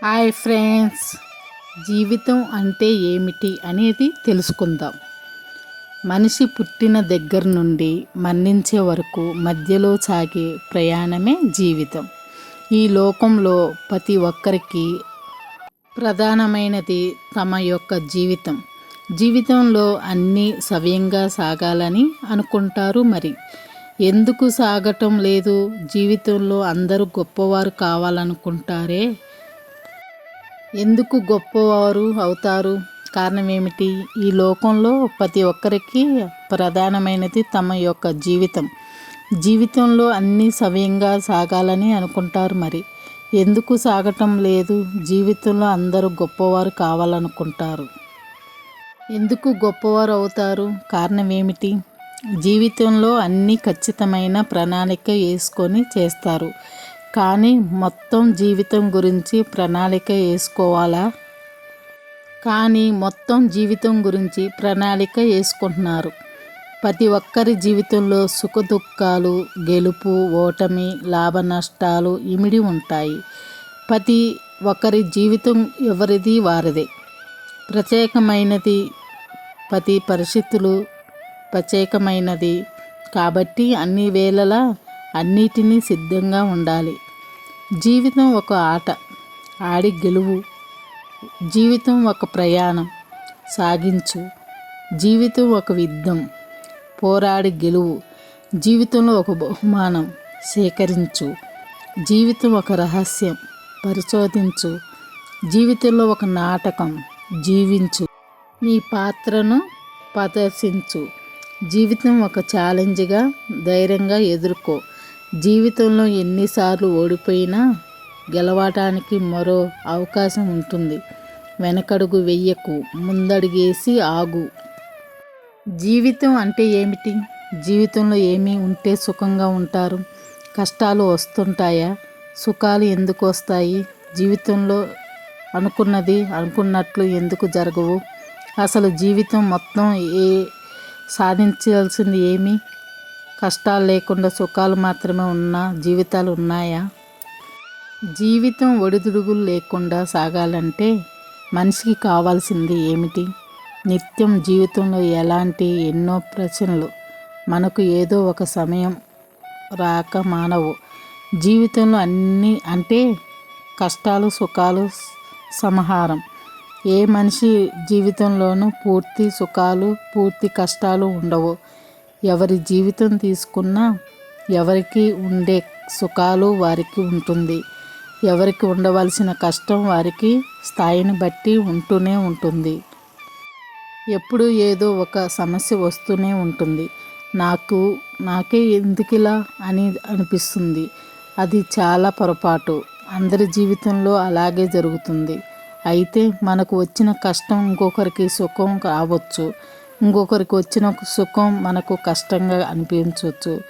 Hi friends, జీవితం అంటే ఏమిటి అనేది తెలుసుకుందాం. మనిషి పుట్టిన దగ్గర నుండి మరణించే వరకు మధ్యలో సాగే ప్రయాణమే జీవితం. ఈ లోకంలో ప్రతి ఒక్కరికి ప్రధానమైనది తమ యొక్క జీవితం. జీవితంలో అన్నీ సవ్యంగా సాగాలని అనుకుంటారు. మరి ఎందుకు సాగటం లేదు? జీవితంలో అందరూ గొప్పవారు కావాలనుకుంటారే, ఎందుకు గొప్పవారు అవుతారు? కారణం ఏమిటి? ఈ లోకంలో ప్రతి ఒక్కరికి ప్రధానమైనది తమ యొక్క జీవితం. జీవితంలో అన్నీ సవ్యంగా సాగాలని అనుకుంటారు. మరి ఎందుకు సాగటం లేదు? జీవితంలో అందరూ గొప్పవారు కావాలనుకుంటారు. ఎందుకు గొప్పవారు అవుతారు? కారణం ఏమిటి? జీవితంలో అన్నీ ఖచ్చితమైన ప్రణాళిక వేసుకొని చేస్తారు. కానీ మొత్తం జీవితం గురించి ప్రణాళిక వేసుకోవాలా? ప్రణాళిక వేసుకుంటున్నారు. ప్రతి ఒక్కరి జీవితంలో సుఖ దుఃఖాలు, గెలుపు ఓటమి, లాభ నష్టాలు ఇమిడి ఉంటాయి. ప్రతి ఒక్కరి జీవితం ఎవరిది వారిదే, ప్రత్యేకమైనది. ప్రతి పరిస్థితులు ప్రత్యేకమైనది కాబట్టి అన్ని వేళలా అన్నిటినీ సిద్ధంగా ఉండాలి. జీవితం ఒక ఆట, ఆడి గెలువు. జీవితం ఒక ప్రయాణం, సాగించు. జీవితం ఒక యుద్ధం, పోరాడి గెలువు. జీవితంలో ఒక బహుమానం, సేకరించు. జీవితం ఒక రహస్యం, పరిశోధించు. జీవితంలో ఒక నాటకం, జీవించు. నీ పాత్రను ప్రదర్శించు. జీవితం ఒక ఛాలెంజ్గా ధైర్యంగా ఎదుర్కో. జీవితంలో ఎన్నిసార్లు ఓడిపోయినా గెలవటానికి మరో అవకాశం ఉంటుంది. వెనకడుగు వెయ్యకు, ముందడుగేసి ఆగు. జీవితం అంటే ఏమిటి? జీవితంలో ఏమి ఉంటే సుఖంగా ఉంటారు? కష్టాలు వస్తుంటాయా? సుఖాలు ఎందుకు వస్తాయి? జీవితంలో అనుకున్నది అనుకున్నట్లు ఎందుకు జరగవు? అసలు జీవితం మొత్తం సాధించాల్సింది ఏమి? కష్టాలు లేకుండా సుఖాలు మాత్రమే ఉన్న జీవితాలు ఉన్నాయా? జీవితం ఒడిదుడుగులు లేకుండా సాగాలంటే మనిషికి కావాల్సింది ఏమిటి? నిత్యం జీవితంలో ఎన్నో ప్రశ్నలు మనకు ఏదో ఒక సమయం రాక మానవు. జీవితంలో అన్నీ అంటే కష్టాలు సుఖాలు సమాహారం. ఏ మనిషి జీవితంలోనూ పూర్తి సుఖాలు పూర్తి కష్టాలు ఉండవు. ఎవరి జీవితం తీసుకున్నా ఎవరికి ఉండే సుఖాలు వారికి ఉంటుంది. ఎవరికి ఉండవలసిన కష్టం వారికి స్థాయిని బట్టి ఉంటూనే ఉంటుంది. ఎప్పుడు ఏదో ఒక సమస్య వస్తూనే ఉంటుంది. నాకే ఎందుకిలా అని అనిపిస్తుంది. అది చాలా పొరపాటు. అందరి జీవితంలో అలాగే జరుగుతుంది. అయితే మనకు వచ్చిన కష్టం ఇంకొకరికి సుఖం కావచ్చు. ఇంకొకరికి వచ్చిన సుఖం మనకు కష్టంగా అనిపించవచ్చు.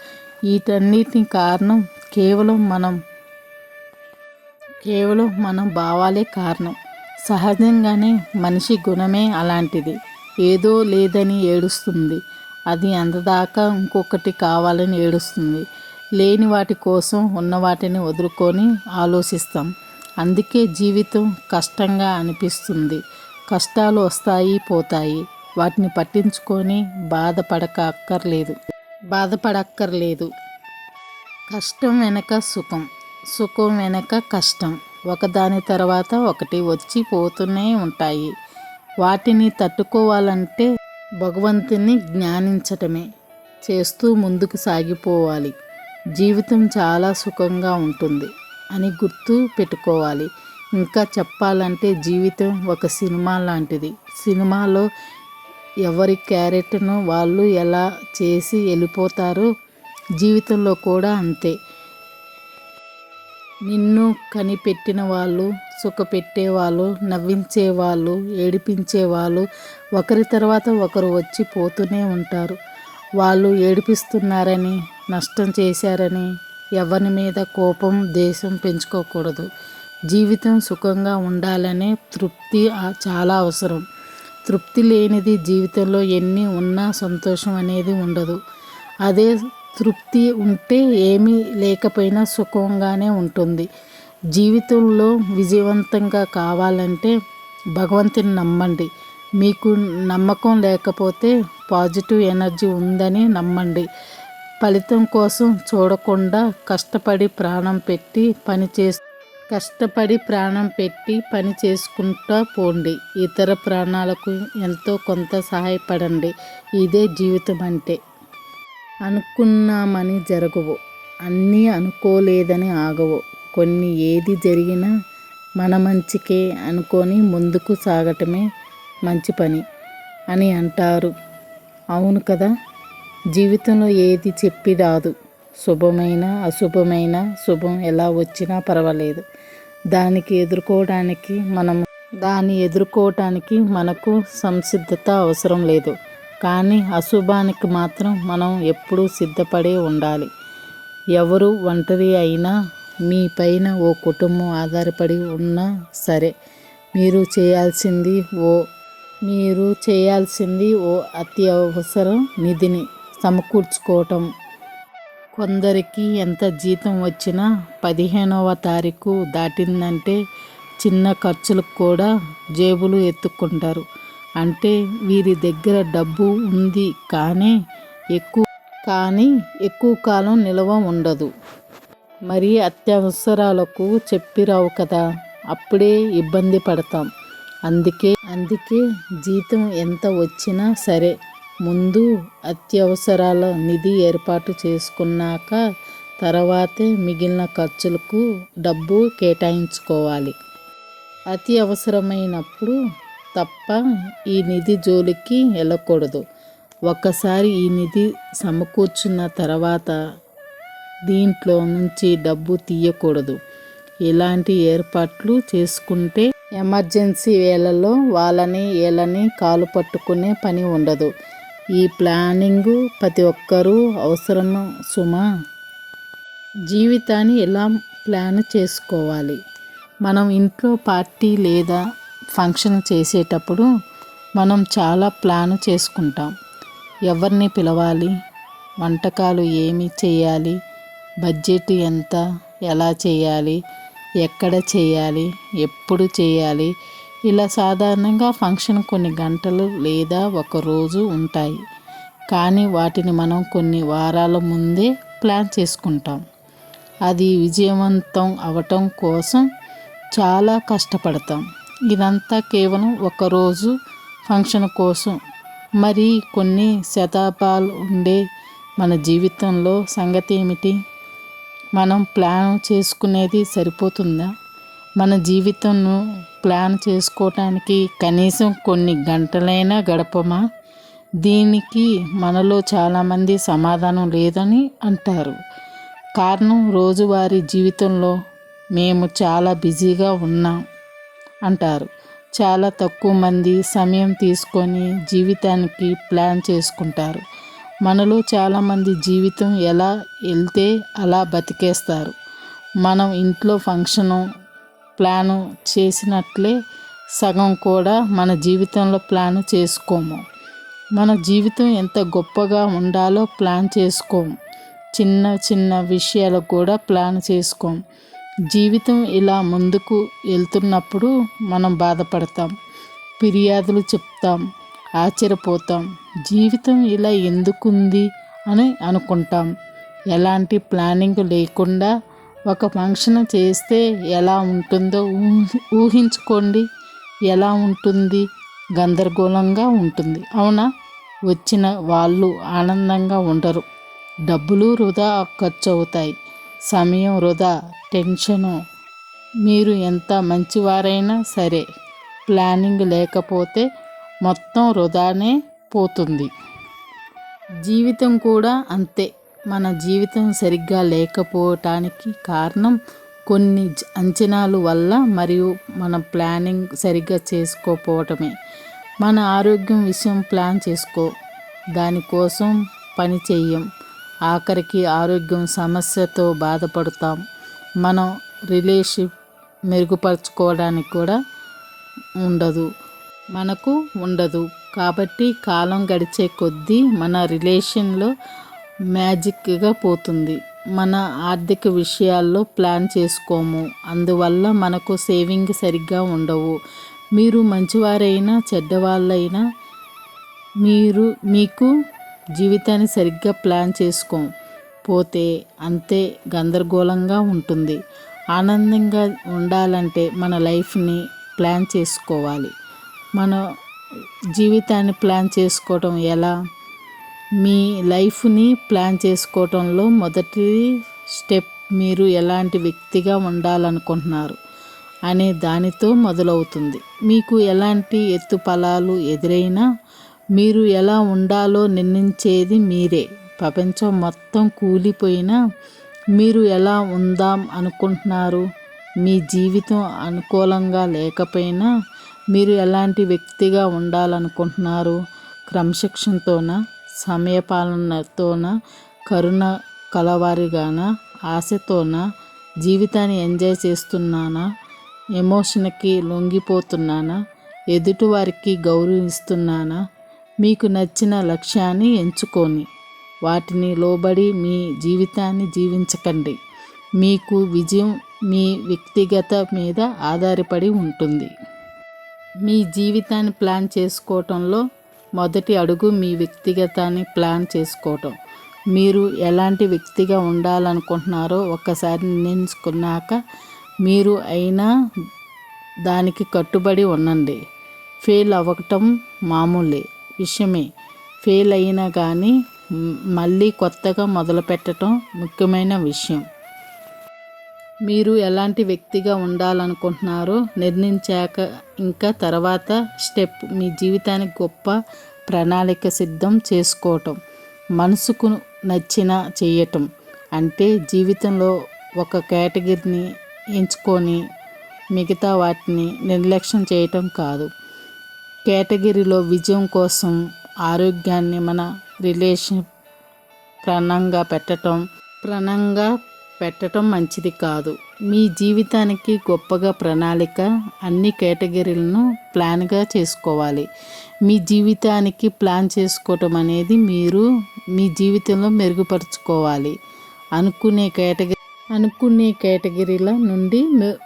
వీటన్నిటి కారణం కేవలం మనం భావాలే కారణం. సహజంగానే మనిషి గుణమే అలాంటిది. ఏదో లేదని ఏడుస్తుంది. అది అందదాకా ఇంకొకటి కావాలని ఏడుస్తుంది. లేని వాటి కోసం ఉన్న వాటిని వదులుకొని ఆలోచిస్తాం. అందుకే జీవితం కష్టంగా అనిపిస్తుంది. కష్టాలు వస్తాయి పోతాయి. వాటిని పట్టించుకొని బాధపడక్కర్లేదు. కష్టం వెనక సుఖం, సుఖం వెనక కష్టం, ఒకదాని తర్వాత ఒకటి వచ్చి పోతూనే ఉంటాయి. వాటిని తట్టుకోవాలంటే భగవంతుని జ్ఞానించటమే చేస్తూ ముందుకు సాగిపోవాలి. జీవితం చాలా సుఖంగా ఉంటుంది అని గుర్తు పెట్టుకోవాలి. ఇంకా చెప్పాలంటే జీవితం ఒక సినిమా లాంటిది. సినిమాలో ఎవరి క్యారెక్టర్ను వాళ్ళు ఎలా చేసి వెళ్ళిపోతారో జీవితంలో కూడా అంతే. నిన్ను కనిపెట్టిన వాళ్ళు, సుఖపెట్టేవాళ్ళు, నవ్వించేవాళ్ళు, ఏడిపించేవాళ్ళు ఒకరి తర్వాత ఒకరు వచ్చి పోతూనే ఉంటారు. వాళ్ళు ఏడిపిస్తున్నారని, నష్టం చేశారని ఎవరి మీద కోపం ద్వేషం పెంచుకోకూడదు. జీవితం సుఖంగా ఉండాలనే తృప్తి చాలా అవసరం. తృప్తి లేనిది జీవితంలో ఎన్ని ఉన్నా సంతోషం అనేది ఉండదు. అదే తృప్తి ఉంటే ఏమీ లేకపోయినా సుఖంగానే ఉంటుంది. జీవితంలో విజయవంతంగా కావాలంటే భగవంతుని నమ్మండి. మీకు నమ్మకం లేకపోతే పాజిటివ్ ఎనర్జీ ఉందని నమ్మండి. ఫలితం కోసం చూడకుండా కష్టపడి ప్రాణం పెట్టి పని చేసుకుంటూ పోండి. ఇతర ప్రాణాలకు ఎంతో కొంత సహాయపడండి. ఇదే జీవితం అంటే. అనుకున్నామని జరగవు, అన్నీ అనుకోలేదని ఆగవు. ఏది జరిగినా మన మంచికే అనుకొని ముందుకు సాగటమే మంచి పని అని అంటారు. అవును కదా. జీవితంలో ఏది చెప్పి రాదు. శుభమైన అశుభమైన, శుభం ఎలా వచ్చినా పర్వాలేదు, దాన్ని ఎదుర్కోవటానికి మనకు సంసిద్ధత అవసరం లేదు. కానీ అశుభానికి మాత్రం మనం ఎప్పుడూ సిద్ధపడే ఉండాలి. ఎవరు ఒంటరి అయినా మీ పైన ఓ కుటుంబం ఆధారపడి ఉన్నా సరే, మీరు చేయాల్సింది ఓ అత్యవసర నిధిని సమకూర్చుకోవటం. కొందరికి ఎంత జీతం వచ్చినా 15వ తారీఖు దాటిందంటే చిన్న ఖర్చులకు కూడా జేబులు ఎత్తుక్కుంటారు. అంటే వీరి దగ్గర డబ్బు ఉంది, కానీ ఎక్కువ కాలం నిల్వ ఉండదు. మరి అత్యవసరాలకు చెప్పిరావు కదా, అప్పుడే ఇబ్బంది పడతాం. అందుకే జీతం ఎంత వచ్చినా సరే, ముందు అత్యవసరాల నిధి ఏర్పాటు చేసుకున్నాక తర్వాతే మిగిలిన ఖర్చులకు డబ్బు కేటాయించుకోవాలి. అతి అవసరమైనప్పుడు తప్ప ఈ నిధి జోలికి వెళ్ళకూడదు. ఒక్కసారి ఈ నిధి సమకూర్చున్న తర్వాత దీంట్లో నుంచి డబ్బు తీయకూడదు. ఇలాంటి ఏర్పాట్లు చేసుకుంటే ఎమర్జెన్సీ వేళల్లో వీళ్ళని కాలు పట్టుకునే పని ఉండదు. ఈ ప్లానింగ్ ప్రతి ఒక్కరూ అవసరం సుమా. జీవితాన్ని ఎలా ప్లాన్ చేసుకోవాలి? మనం ఇంట్లో పార్టీ లేదా ఫంక్షన్ చేసేటప్పుడు మనం చాలా ప్లాన్ చేసుకుంటాం. ఎవరిని పిలవాలి, వంటకాలు ఏమి చేయాలి, బడ్జెట్ ఎంత, ఎలా చేయాలి, ఎక్కడ చేయాలి, ఎప్పుడు చేయాలి. ఇలా సాధారణంగా ఫంక్షన్ కొన్ని గంటలు లేదా ఒక రోజు ఉంటాయి. కానీ వాటిని మనం కొన్ని వారాల ముందే ప్లాన్ చేసుకుంటాం. అది విజయవంతం అవటం కోసం చాలా కష్టపడతాం. ఇదంతా కేవలం ఒకరోజు ఫంక్షన్ కోసం. మరి కొన్ని శతాబ్దాలు ఉండే మన జీవితంలో సంగతి ఏమిటి? మనం ప్లాన్ చేసుకునేది సరిపోతుందా? మన జీవితంను ప్లాన్ చేసుకోవటానికి కనీసం కొన్ని గంటలైనా గడపమా? దీనికి మనలో చాలామంది సమాధానం లేదని అంటారు. కారణం, రోజువారీ జీవితంలో మేము చాలా బిజీగా ఉన్నాం అంటారు. చాలా తక్కువ మంది సమయం తీసుకొని జీవితానికి ప్లాన్ చేసుకుంటారు. మనలో చాలామంది జీవితం ఎలా వెళ్తే అలా బతికేస్తారు. మనం ఇంట్లో ఫంక్షను ప్లాను చేసినట్లే సగం కూడా మన జీవితంలో ప్లాన్ చేసుకోము. మన జీవితం ఎంత గొప్పగా ఉండాలో ప్లాన్ చేసుకోము. చిన్న చిన్న విషయాలకు కూడా ప్లాన్ చేసుకోము. జీవితం ఇలా ముందుకు వెళ్తున్నప్పుడు మనం బాధపడతాం, ఫిర్యాదులు చెప్తాం, ఆశ్చర్యపోతాం. జీవితం ఇలా ఎందుకుంది అని అనుకుంటాం. ఎలాంటి ప్లానింగ్ లేకుండా ఒక ఫంక్షన్ చేస్తే ఎలా ఉంటుందో ఊహించుకోండి. ఎలా ఉంటుంది? గందరగోళంగా ఉంటుంది, అవునా? వచ్చిన వాళ్ళు ఆనందంగా ఉండరు. డబ్బులు వృధా ఖర్చు అవుతాయి, సమయం వృధా, టెన్షను. మీరు ఎంత మంచివారైనా సరే, ప్లానింగ్ లేకపోతే మొత్తం వృధానే పోతుంది. జీవితం కూడా అంతే. మన జీవితం సరిగ్గా లేకపోవటానికి కారణం కొన్ని అంచనాల వల్ల మరియు మన ప్లానింగ్ సరిగ్గా చేసుకోకపోవటమే. మన ఆరోగ్యం విషయం ప్లాన్ చేసుకో, దానికోసం పని చెయ్యం. ఆఖరికి ఆరోగ్యం సమస్యతో బాధపడతాం. మనం రిలేషన్షిప్ మెరుగుపరుచుకోవడానికి కూడా ఉండదు. కాబట్టి కాలం గడిచే కొద్దీ మన రిలేషన్లో మ్యాజిక్గా పోతుంది. మన ఆర్థిక విషయాల్లో ప్లాన్ చేసుకోము. అందువల్ల మనకు సేవింగ్ సరిగ్గా ఉండవు. మీరు మంచివారైనా చెడ్డవాళ్ళైనా మీకు జీవితాన్ని సరిగ్గా ప్లాన్ పోతే అంతే గందరగోళంగా ఉంటుంది. ఆనందంగా ఉండాలంటే మన లైఫ్ని ప్లాన్ చేసుకోవాలి. మన జీవితాన్ని ప్లాన్ చేసుకోవటం ఎలా? మీ లైఫ్ని ప్లాన్ చేసుకోవటంలో మొదటి స్టెప్ మీరు ఎలాంటి వ్యక్తిగా ఉండాలనుకుంటున్నారు అనే దానితో మొదలవుతుంది. మీకు ఎలాంటి ఎత్తుపల్లాలు ఎదురైనా మీరు ఎలా ఉండాలో నిర్ణయించేది మీరే. ప్రపంచం మొత్తం కూలిపోయినా మీరు ఎలా ఉందాం అనుకుంటున్నారు? మీ జీవితం అనుకూలంగా లేకపోయినా మీరు ఎలాంటి వ్యక్తిగా ఉండాలనుకుంటున్నారు? క్రమశిక్షణతోనా, సమయపాలనతోనా, కరుణ కలవారిగానా, ఆశతోనా, జీవితాన్ని ఎంజాయ్ చేస్తున్నానా, ఎమోషన్కి లొంగిపోతున్నానా, ఎదుటివారికి గౌరవిస్తున్నానా? మీకు నచ్చిన లక్ష్యాన్ని ఎంచుకొని వాటిని లోబడి మీ జీవితాన్ని జీవించకండి. మీకు విజయం మీ వ్యక్తిగత మీద ఆధారపడి ఉంటుంది. మీ జీవితాన్ని ప్లాన్ చేసుకోవటంలో మొదటి అడుగు మీ వ్యక్తిగతాన్ని ప్లాన్ చేసుకోవటం. మీరు ఎలాంటి వ్యక్తిగా ఉండాలనుకుంటున్నారో ఒక్కసారి నిర్ణయించుకున్నాక మీరు అయినా దానికి కట్టుబడి ఉండండి. ఫెయిల్ అవ్వటం మామూలే విషయమే. ఫెయిల్ అయినా కానీ మళ్ళీ కొత్తగా మొదలుపెట్టడం ముఖ్యమైన విషయం. మీరు ఎలాంటి వ్యక్తిగా ఉండాలనుకుంటున్నారో నిర్ణయించాక ఇంకా తర్వాత స్టెప్ మీ జీవితానికి గొప్ప ప్రణాళిక సిద్ధం చేసుకోవటం. మనసుకు నచ్చిన చేయటం అంటే జీవితంలో ఒక కేటగిరీని ఎంచుకొని మిగతా వాటిని నిర్లక్ష్యం చేయటం కాదు. కేటగిరీలో విజయం కోసం ఆరోగ్యాన్ని మన రిలేషన్ ప్రణంగా పెట్టడం మంచిది కాదు. మీ జీవితానికి గొప్పగా ప్రణాళిక అన్ని కేటగిరీలను ప్లాన్గా చేసుకోవాలి. మీ జీవితానికి ప్లాన్ చేసుకోవటం అనేది మీరు మీ జీవితంలో మెరుగుపరుచుకోవాలి అనుకునే కేటగిరీల నుండి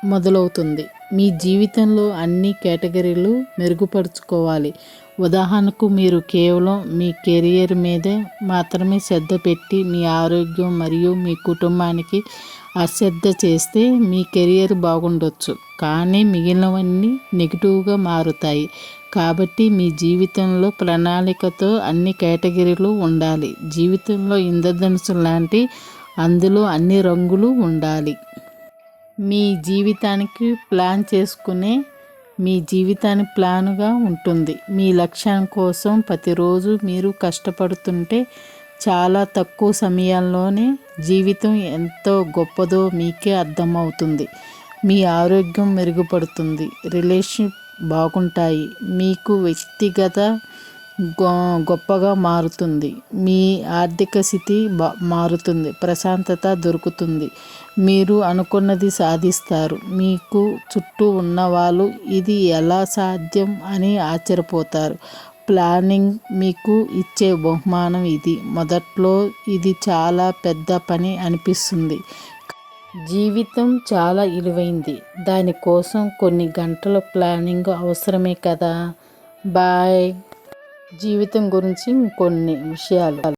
మొదలవుతుంది. మీ జీవితంలో అన్ని కేటగిరీలు మెరుగుపరుచుకోవాలి. ఉదాహరణకు మీరు కేవలం మీ కెరియర్ మీదే మాత్రమే శ్రద్ధ పెట్టి మీ ఆరోగ్యం మరియు మీ కుటుంబానికి అశ్రద్ధ చేస్తే మీ కెరియర్ బాగుండొచ్చు, కానీ మిగిలినవన్నీ నెగిటివ్గా మారుతాయి. కాబట్టి మీ జీవితంలో ప్రణాళికతో అన్ని కేటగిరీలు ఉండాలి. జీవితంలో ఇంద్రధనుస్సు లాంటి అందులో అన్ని రంగులు ఉండాలి. మీ జీవితానికి ప్లాన్ చేసుకునే మీ జీవితాన్ని ప్లాన్గా ఉంటుంది. మీ లక్ష్యం కోసం ప్రతిరోజు మీరు కష్టపడుతుంటే చాలా తక్కువ సమయంలోనే జీవితం ఎంతో గొప్పదో మీకే అర్థమవుతుంది. మీ ఆరోగ్యం మెరుగుపడుతుంది, రిలేషన్షిప్ బాగుంటాయి, మీకు వ్యక్తిగత గొప్పగా మారుతుంది, మీ ఆర్థిక స్థితి మారుతుంది, ప్రశాంతత దొరుకుతుంది, మీరు అనుకున్నది సాధిస్తారు. మీకు చుట్టూ ఉన్నవాళ్ళు ఇది ఎలా సాధ్యం అని ఆశ్చర్యపోతారు. ప్లానింగ్ మీకు ఇచ్చే బహుమానం ఇది. మొదట్లో ఇది చాలా పెద్ద పని అనిపిస్తుంది. జీవితం చాలా విలువైంది, దానికోసం కొన్ని గంటల ప్లానింగ్ అవసరమే కదా. బాయ్. జీవితం గురించి కొన్ని విషయాలు.